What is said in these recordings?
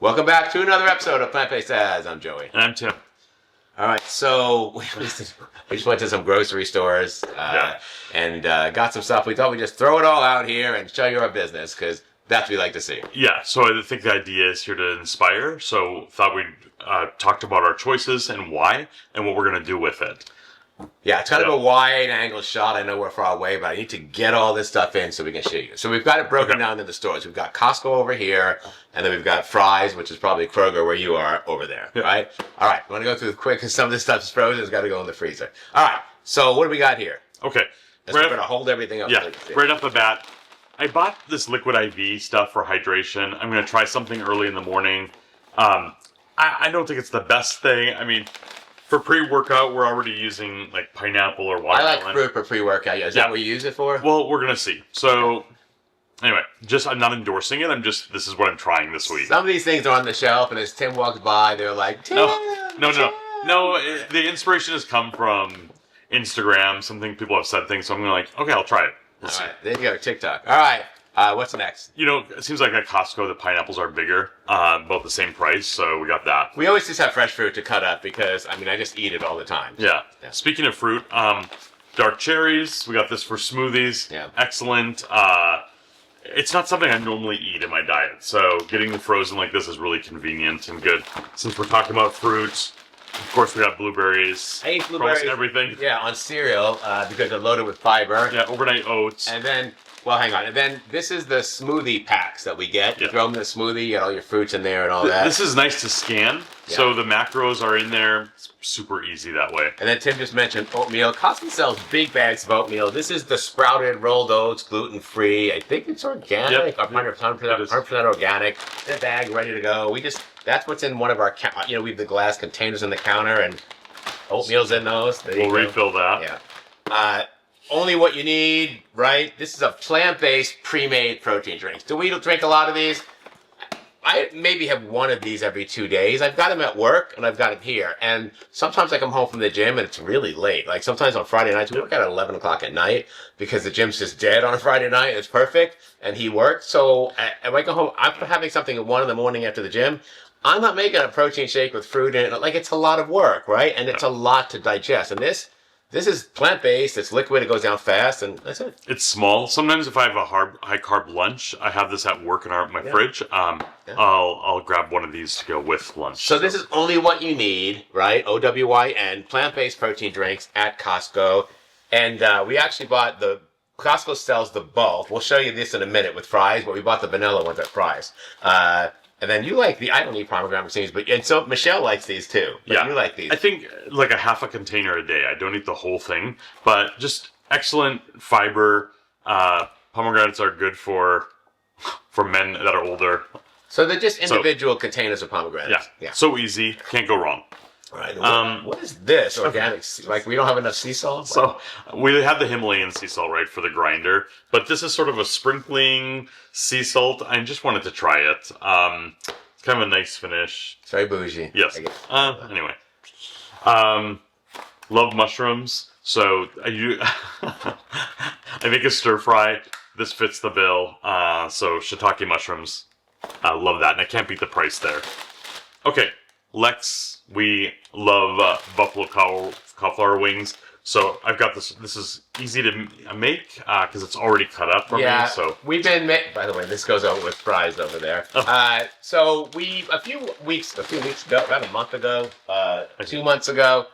Welcome back to another episode of Plant-Based Ads. I'm Joey. And I'm Tim. All right, so we just went to some grocery stores and got some stuff. We thought we'd just throw it all out here and show you our business because that's what we like to see. Yeah, so I think the idea is here to inspire. So thought we'd talked about our choices and why and what we're going to do with it. Yeah, it's kind of a wide angle shot. I know we're far away, but I need to get all this stuff in so we can show you. So we've got it broken down into the stores. We've got Costco over here, and then we've got Fry's, which is probably Kroger where you are over there, right? All right, I want to go through quick because some of this stuff is frozen. It's got to go in the freezer. All right, so what do we got here? Okay. We're going to hold everything up. Yeah, right off the bat, I bought this liquid IV stuff for hydration. I'm going to try something early in the morning. I don't think it's the best thing. I mean, for pre-workout, we're already using like pineapple or watermelon. I like fruit for pre-workout. Is that what you use it for? Well, we're going to see. So, anyway, I'm not endorsing it. This is what I'm trying this week. Some of these things are on the shelf, and as Tim walks by, they're like, Tim, No. The inspiration has come from Instagram. Something people have said things, so I'm going to okay, I'll try it. All right, there you go, TikTok. All right, what's next? It seems like at Costco, the pineapples are bigger, both the same price, so we got that. We always just have fresh fruit to cut up because, I just eat it all the time. Yeah. Speaking of fruit, dark cherries, we got this for smoothies. Yeah. Excellent. It's not something I normally eat in my diet, so getting them frozen like this is really convenient and good. Since we're talking about fruits, of course we got blueberries. I eat blueberries. Everything. Yeah, on cereal because they're loaded with fiber. Yeah, overnight oats. And then, hang on. And then this is the smoothie packs that we get. You throw them in the smoothie, you get all your fruits in there and all that. This is nice to scan, so the macros are in there. It's super easy that way. And then Tim just mentioned oatmeal. Costco sells big bags of oatmeal. This is the sprouted rolled oats, gluten-free. I think it's organic, 100% organic. In a bag, ready to go. That's what's in one of our, we have the glass containers in the counter, and oatmeal's in those. We'll refill that. Yeah. Only what you need, right? This is a plant-based, pre-made protein drink. Do we drink a lot of these? I maybe have one of these every 2 days. I've got them at work, and I've got them here. And sometimes I come home from the gym, and it's really late. Like sometimes on Friday nights, we work at 11 o'clock at night because the gym's just dead on a Friday night. It's perfect, and he works. So if I go home, I'm having something at 1 in the morning after the gym. I'm not making a protein shake with fruit in it. Like, it's a lot of work, right? And it's a lot to digest. And this is plant-based. It's liquid. It goes down fast, and that's it. It's small. Sometimes if I have a high-carb lunch, I have this at work in my fridge. I'll grab one of these to go with lunch. So this is only what you need, right? OWYN, plant-based protein drinks at Costco. And we actually bought Costco sells the bulk. We'll show you this in a minute with Fry's, but we bought the vanilla ones at Fry's. And then you like I don't eat pomegranate seeds, and so Michelle likes these too. But you like these. I think like a half a container a day. I don't eat the whole thing, but just excellent fiber. Pomegranates are good for men that are older. So they're just individual containers of pomegranates. Yeah. So easy. Can't go wrong. All right. What is this? Organic? Like we don't have enough sea salt? So we have the Himalayan sea salt, right, for the grinder. But this is sort of a sprinkling sea salt. I just wanted to try it. It's kind of a nice finish. It's very bougie. Yes. Anyway. Love mushrooms. So I make a stir fry. This fits the bill. So shiitake mushrooms. I love that. And I can't beat the price there. Okay. Lex, we love buffalo cauliflower wings. So I've got this. This is easy to make because it's already cut up for me. So we've been. By the way, this goes over with Fry's over there. So a few weeks ago, about a month ago, 2 months ago,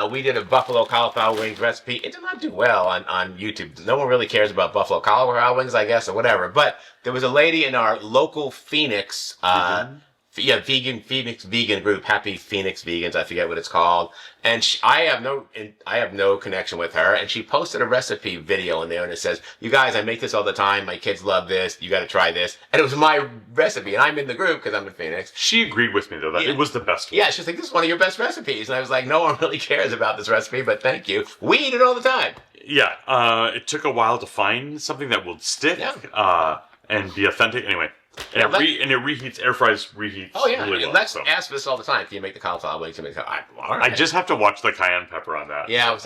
we did a buffalo cauliflower wings recipe. It did not do well on YouTube. No one really cares about buffalo cauliflower wings, I guess, or whatever. But there was a lady in our local Phoenix. Phoenix vegan group, Happy Phoenix Vegans, I forget what it's called. And I have no connection with her. And she posted a recipe video in there, and it says, "You guys, I make this all the time. My kids love this. You got to try this." And it was my recipe, and I'm in the group because I'm in Phoenix. She agreed with me though that it was the best one. Yeah, she's like, "This is one of your best recipes," and I was like, "No one really cares about this recipe, but thank you. We eat it all the time." Yeah, it took a while to find something that would stick and be authentic. Anyway. And it reheats, air fries reheats. Oh yeah, really well, Lex asks this all the time. Can you make the cauliflower wings? I just have to watch the cayenne pepper on that. Yeah,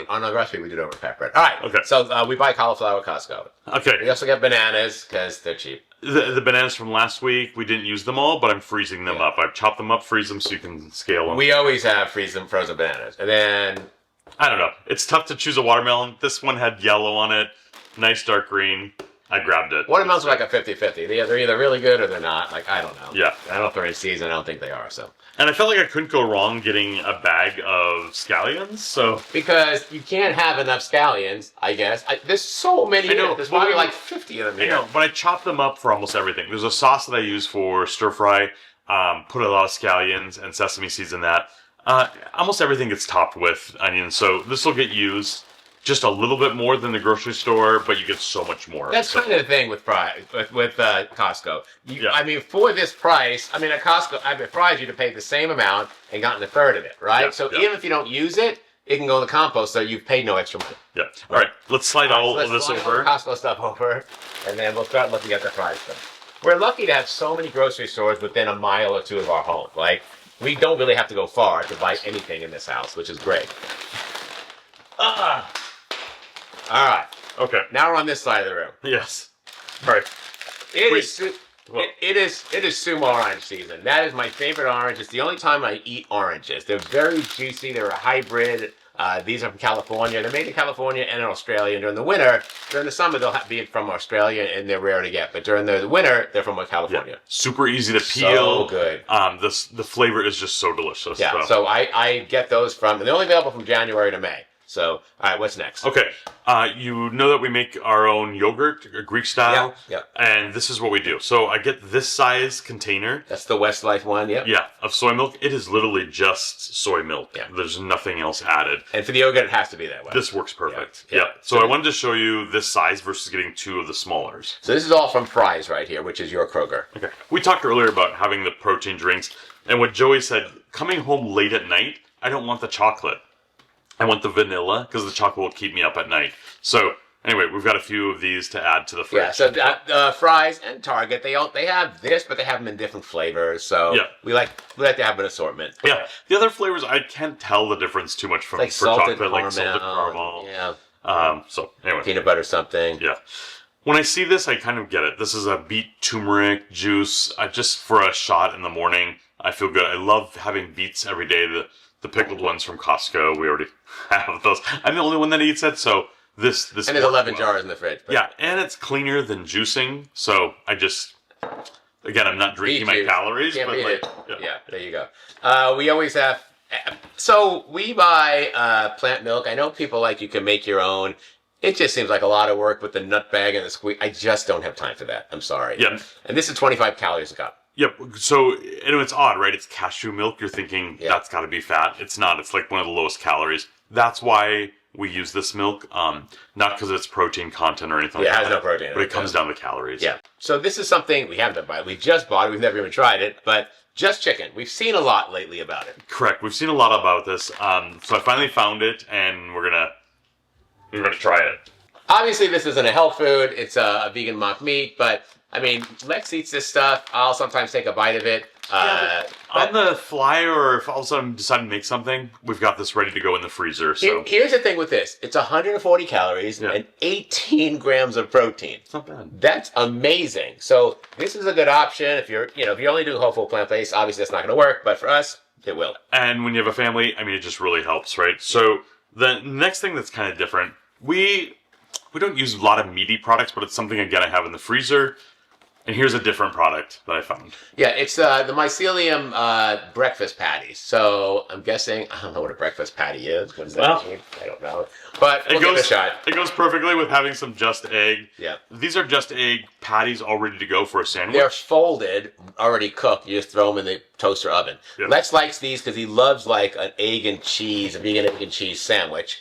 on a recipe we did over pepper. All right. Okay. So we buy cauliflower at Costco. Okay. We also get bananas because they're cheap. The bananas from last week, we didn't use them all, but I'm freezing them up. I've chopped them up, freeze them so you can scale them. We always have frozen bananas. And then... I don't know. It's tough to choose a watermelon. This one had yellow on it. Nice dark green. I grabbed it. Watermelons are like a 50-50. They're either really good or they're not. Like, I don't know. Yeah. I don't know if they're in season. I don't think they are, so... And I felt like I couldn't go wrong getting a bag of scallions, so... Because you can't have enough scallions, I guess. There's so many. I know. There's probably like 50 of them here. I know, but I chop them up for almost everything. There's a sauce that I use for stir fry. Put a lot of scallions and sesame seeds in that. Almost everything gets topped with onions, so this will get used just a little bit more than the grocery store, but you get so much more. That's kind of the thing with Costco. I mean, for this price, I mean, at Costco, I've advised you to pay the same amount and gotten a third of it, right? Yeah, so yeah. even if you don't use it, it can go in the compost, so you've paid no extra money. Yeah. All right, let's slide all of this slide over. all the Costco stuff over, and then we'll start looking at the price stuff. We're lucky to have so many grocery stores within a mile or two of our home. Like, we don't really have to go far to buy anything in this house, which is great. All right. Okay. Now we're on this side of the room. Yes. All right. It is sumo orange season. That is my favorite orange. It's the only time I eat oranges. They're very juicy. They're a hybrid. These are from California. They're made in California and in Australia. And during the winter, during the summer, they'll be from Australia and they're rare to get. But during the winter, they're from California. Yeah. Super easy to peel. So good. The flavor is just so delicious. Yeah. So I get those from, and they're only available from January to May. So, all right, what's next? Okay. You know that we make our own yogurt, Greek style. Yeah. And this is what we do. So I get this size container. That's the Westlife one, yep. Yeah, of soy milk. It is literally just soy milk. Yeah. There's nothing else added. And for the yogurt, it has to be that way. This works perfect. Yeah. Yeah. So I wanted to show you this size versus getting two of the smallers. So this is all from Fry's right here, which is your Kroger. Okay. We talked earlier about having the protein drinks. And what Joey said, coming home late at night, I don't want the chocolate. I want the vanilla because the chocolate will keep me up at night. So anyway, we've got a few of these to add to the fridge. Yeah, so Fry's and Target, they have this, but they have them in different flavors. So yeah. we like to have an assortment. Yeah, the other flavors I can't tell the difference too much from like for salted chocolate, caramel, like salted caramel. Yeah. So anyway, peanut butter something. Yeah. When I see this, I kind of get it. This is a beet turmeric juice, just for a shot in the morning. I feel good. I love having beets every day. The pickled ones from Costco, we already have those. I'm the only one that eats it, so this. And there's 11 jars in the fridge. But yeah, and it's cleaner than juicing, so I just, again, I'm not drinking my calories, Can't but beat like, it. Yeah, there you go. We always have. So we buy plant milk. I know people like you can make your own. It just seems like a lot of work with the nut bag and the squeeze. I just don't have time for that. I'm sorry. Yeah. And this is 25 calories a cup. Yep. So, it's odd, right? It's cashew milk. You're thinking that's got to be fat. It's not. It's like one of the lowest calories. That's why we use this milk. Not because it's protein content or anything. Yeah, like it has that, no protein. but it comes down to calories. Yeah. So this is something we haven't bought. We just bought it. We've never even tried it, but just chicken. We've seen a lot lately about it. Correct. We've seen a lot about this. So I finally found it, and we're gonna try it. Obviously, this isn't a health food. It's a vegan mock meat, but I mean, Lex eats this stuff. I'll sometimes take a bite of it. But on the fly, or if all of a sudden decide to make something, we've got this ready to go in the freezer. So here's the thing with this: it's 140 calories and 18 grams of protein. It's not bad. That's amazing. So this is a good option if you're only doing whole food plant based. Obviously, that's not going to work, but for us, it will. And when you have a family, I mean, it just really helps, right? So the next thing that's kind of different, we don't use a lot of meaty products, but it's something again I have in the freezer. And here's a different product that I found. Yeah, it's the mycelium breakfast patties. So I'm guessing, I don't know what a breakfast patty is. What does that mean? I don't know. But we'll give it a shot. It goes perfectly with having some Just Egg. Yeah. These are Just Egg patties all ready to go for a sandwich. They're folded, already cooked. You just throw them in the toaster oven. Yeah. Lex likes these because he loves like an egg and cheese, a vegan egg and cheese sandwich.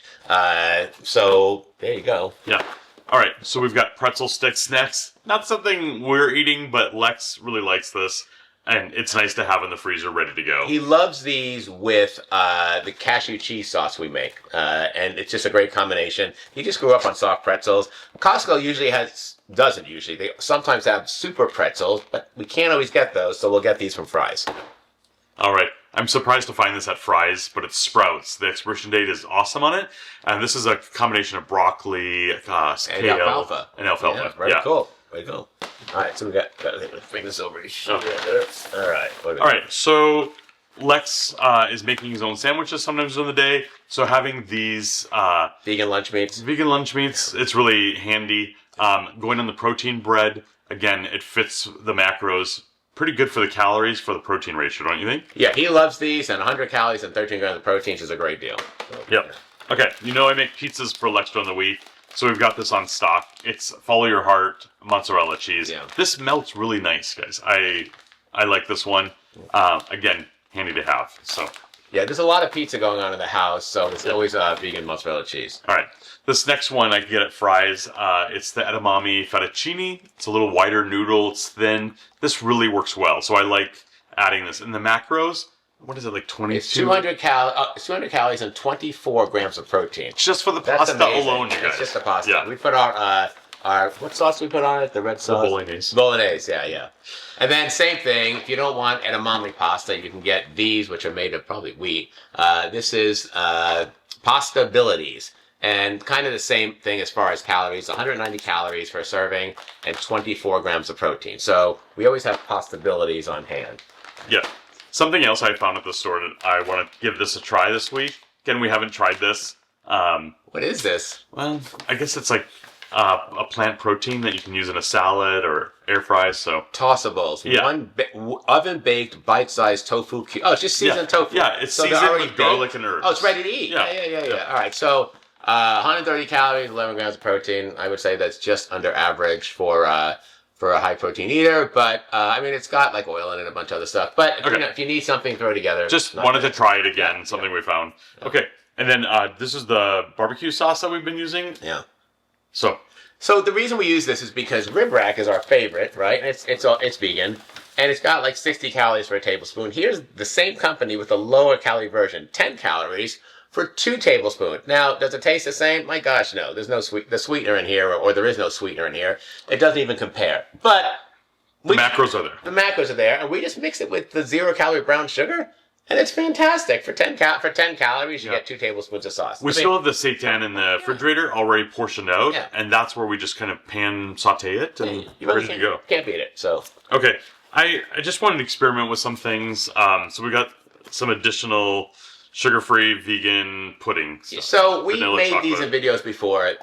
So there you go. Yeah. All right, so we've got pretzel sticks next. Not something we're eating, but Lex really likes this, and it's nice to have in the freezer ready to go. He loves these with the cashew cheese sauce we make, and it's just a great combination. He just grew up on soft pretzels. Costco doesn't usually. They sometimes have super pretzels, but we can't always get those, so we'll get these from Fry's. All right. I'm surprised to find this at Fry's, but it's Sprouts. The expiration date is awesome on it. And this is a combination of broccoli, kale, and alfalfa. And alfalfa. Yeah, very cool. Way to go. All right, so we got to bring this over. All right. All right, so Lex is making his own sandwiches sometimes during the day. So having these vegan lunch meats. It's really handy. Going on the protein bread, again, it fits the macros. Pretty good for the calories for the protein ratio, don't you think? Yeah, he loves these, and 100 calories and 13 grams of proteins is a great deal. So, yep. Okay, I make pizzas for Lex during the week, so we've got this on stock. It's Follow Your Heart mozzarella cheese. Yeah. This melts really nice, guys. I like this one. Again, handy to have. So. Yeah, there's a lot of pizza going on in the house, so it's always vegan mozzarella cheese. All right. This next one I can get at Fry's. It's the edamame fettuccine. It's a little wider noodle. It's thin. This really works well, so I like adding this. In the macros, what is it, like 22? It's 200 calories and 24 grams of protein. Just for the pasta alone, you guys. It's just the pasta. Yeah. We put our what sauce we put on it? The red sauce? The bolognese. Bolognese, yeah. And then same thing, if you don't want edamame pasta, you can get these, which are made of probably wheat. This is Pasta Abilities. And kind of the same thing as far as calories, 190 calories for a serving and 24 grams of protein. So we always have Possibilities on hand. Yeah. Something else I found at the store that I want to give this a try this week. Again, we haven't tried this. What is this? Well, I guess it's like a plant protein that you can use in a salad or air fry. So Tossables. Yeah. Oven-baked, bite-sized tofu cube. Oh, it's just seasoned tofu. Yeah, it's so seasoned with garlic and herbs. Oh, it's ready to eat. Yeah. All right, so 130 calories, 11 grams of protein. I would say that's just under average for a high protein eater. But I mean, it's got like oil in it and a bunch of other stuff. But if you need something, throw it together. Just wanted to try it again. Something we found. Okay, and then this is the barbecue sauce that we've been using. Yeah. So the reason we use this is because rib rack is our favorite, right? It's vegan, and it's got like 60 calories for a tablespoon. Here's the same company with a lower calorie version, 10 calories for 2 tablespoons. Now, does it taste the same? My gosh, no. There's no sweetener in here, or there is no sweetener in here. It doesn't even compare. But the macros are there. The macros are there, and we just mix it with the 0-calorie brown sugar. And it's fantastic. For 10 calories, you get 2 tablespoons of sauce. We still have the seitan in the refrigerator already portioned out, and that's where we just kind of pan saute it, and you ready to go. Can't beat it. So okay, I just wanted to experiment with some things. So we got some additional sugar-free vegan puddings. So we made these in videos before. It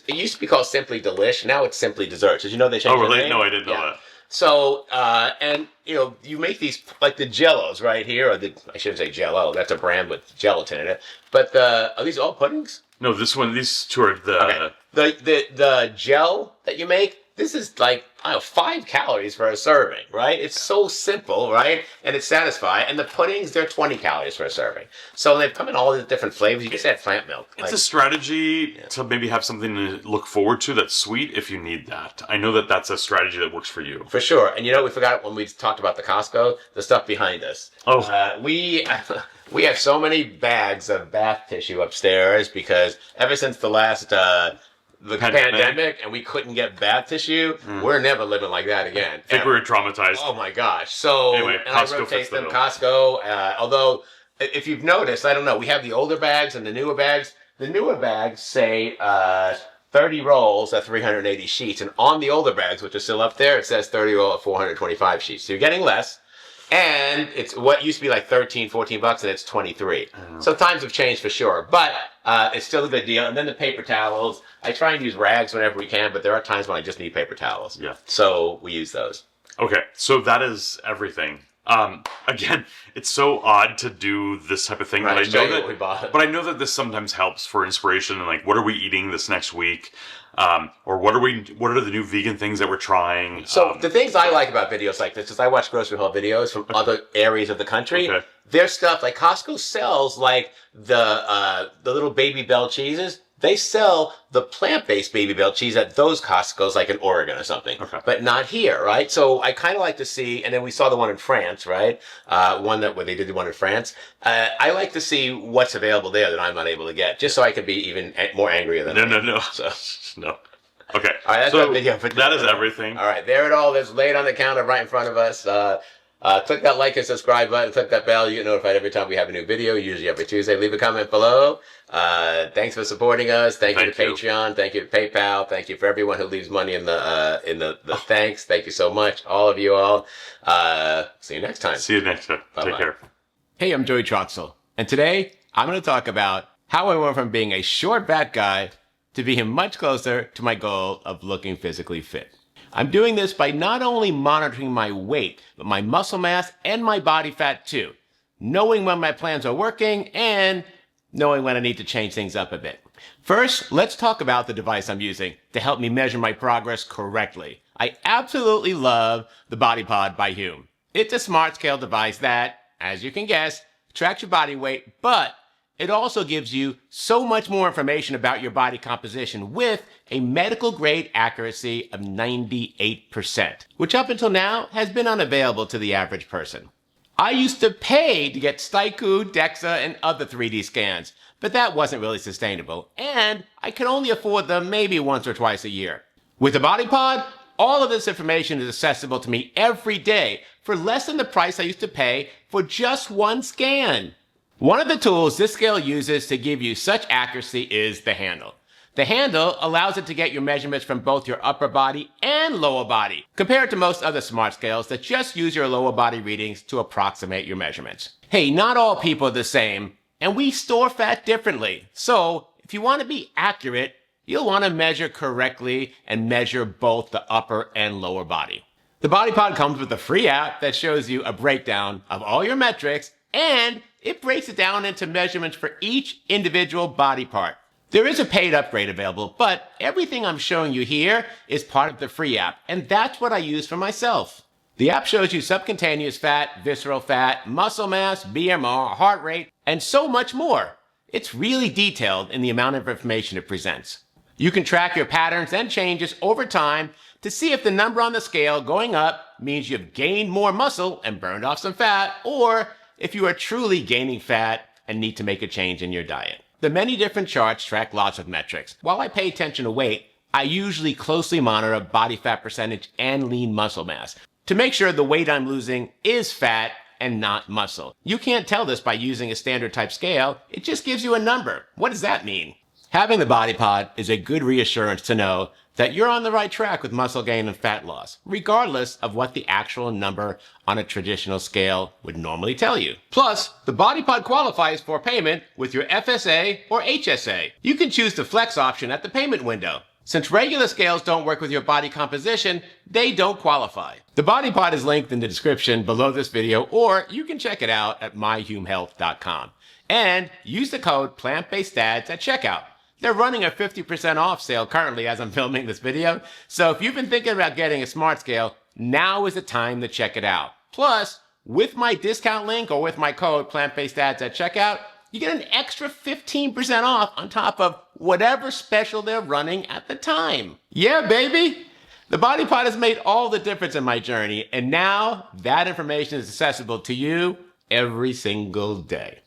used to be called Simply Delish. Now it's Simply Desserts. Did you know they changed the name? No, I didn't know that. So, and you make these like the Jellos right here, or I shouldn't say Jello. That's a brand with gelatin in it. But are these all puddings? No, these two are the gel that you make. This is like 5 calories for a serving, right? It's so simple, right? And it's satisfying. And the puddings, they're 20 calories for a serving. So they've come in all the different flavors. You just add plant milk. It's a strategy to maybe have something to look forward to that's sweet if you need that. I know that that's a strategy that works for you. For sure. And we forgot when we talked about the Costco, the stuff behind us. Oh. We have so many bags of bath tissue upstairs because ever since the last... the pandemic, and we couldn't get bath tissue. We're never living like that again. I think we were traumatized. Oh my gosh! So anyway, Costco I rotate them. Costco. Although, if you've noticed, I don't know. We have the older bags and the newer bags. The newer bags say 30 rolls at 380 sheets, and on the older bags, which are still up there, it says 30 roll at 425 sheets. So you're getting less. And it's what used to be like $13, $14, and it's 23. So times have changed for sure, but it's still a good deal. And then the paper towels. I try and use rags whenever we can, but there are times when I just need paper towels. Yeah. So we use those. Okay, so that is everything. Again, it's so odd to do this type of thing, right, but I know that this sometimes helps for inspiration and like, what are we eating this next week? Or what are the new vegan things that we're trying? So the things I like about videos like this is I watch grocery haul videos from other areas of the country. Okay. Their stuff, like Costco sells like the little Baby Bell cheeses. They sell the plant-based Baby Bell cheese at those Costco's, like in Oregon or something. Okay. But not here, right? So I kind of like to see, and then we saw the one in France, right? Where they did the one in France. I like to see what's available there that I'm not able to get, just so I can be even more angrier than No. So, no. Okay. All right, that's so our video for that is everything. All right, there it all is laid on the counter right in front of us. Click that like and subscribe button. Click that bell. You get notified every time we have a new video, usually every Tuesday. Leave a comment below. Thanks for supporting us. Thank you to Patreon. Thank you to PayPal. Thank you for everyone who leaves money in the thanks. Thank you so much, all of you all. See you next time. See you next time. Bye-bye. Take care. Hey, I'm Joey Troxel, and today I'm going to talk about how I went from being a short, fat guy to being much closer to my goal of looking physically fit. I'm doing this by not only monitoring my weight, but my muscle mass and my body fat too, knowing when my plans are working and knowing when I need to change things up a bit. First, let's talk about the device I'm using to help me measure my progress correctly. I absolutely love the BodyPod by Hume. It's a smart scale device that, as you can guess, tracks your body weight, but it also gives you so much more information about your body composition with a medical grade accuracy of 98%, which up until now has been unavailable to the average person. I used to pay to get Staiku, DEXA, and other 3D scans, but that wasn't really sustainable, and I could only afford them maybe once or twice a year. With the BodyPod, all of this information is accessible to me every day for less than the price I used to pay for just one scan. One of the tools this scale uses to give you such accuracy is the handle. The handle allows it to get your measurements from both your upper body and lower body, compared to most other smart scales that just use your lower body readings to approximate your measurements. Hey, not all people are the same, and we store fat differently. So if you want to be accurate, you'll want to measure correctly and measure both the upper and lower body. The BodyPod comes with a free app that shows you a breakdown of all your metrics, and it breaks it down into measurements for each individual body part. There is a paid upgrade available, but everything I'm showing you here is part of the free app, and that's what I use for myself. The app shows you subcutaneous fat, visceral fat, muscle mass, BMR, heart rate, and so much more. It's really detailed in the amount of information it presents. You can track your patterns and changes over time to see if the number on the scale going up means you've gained more muscle and burned off some fat, or if you are truly gaining fat and need to make a change in your diet. The many different charts track lots of metrics. While I pay attention to weight, I usually closely monitor body fat percentage and lean muscle mass to make sure the weight I'm losing is fat and not muscle. You can't tell this by using a standard type scale. It just gives you a number. What does that mean? Having the BodyPod is a good reassurance to know that you're on the right track with muscle gain and fat loss, regardless of what the actual number on a traditional scale would normally tell you. Plus, the BodyPod qualifies for payment with your FSA or HSA. You can choose the flex option at the payment window. Since regular scales don't work with your body composition, they don't qualify. The BodyPod is linked in the description below this video, or you can check it out at myhumehealth.com. And use the code PLANTBASEDDADS at checkout. They're running a 50% off sale currently as I'm filming this video, so if you've been thinking about getting a smart scale, now is the time to check it out. Plus, with my discount link or with my code PLANTBASEDDADS at checkout, you get an extra 15% off on top of whatever special they're running at the time. Yeah, baby! The BodyPod has made all the difference in my journey, and now that information is accessible to you every single day.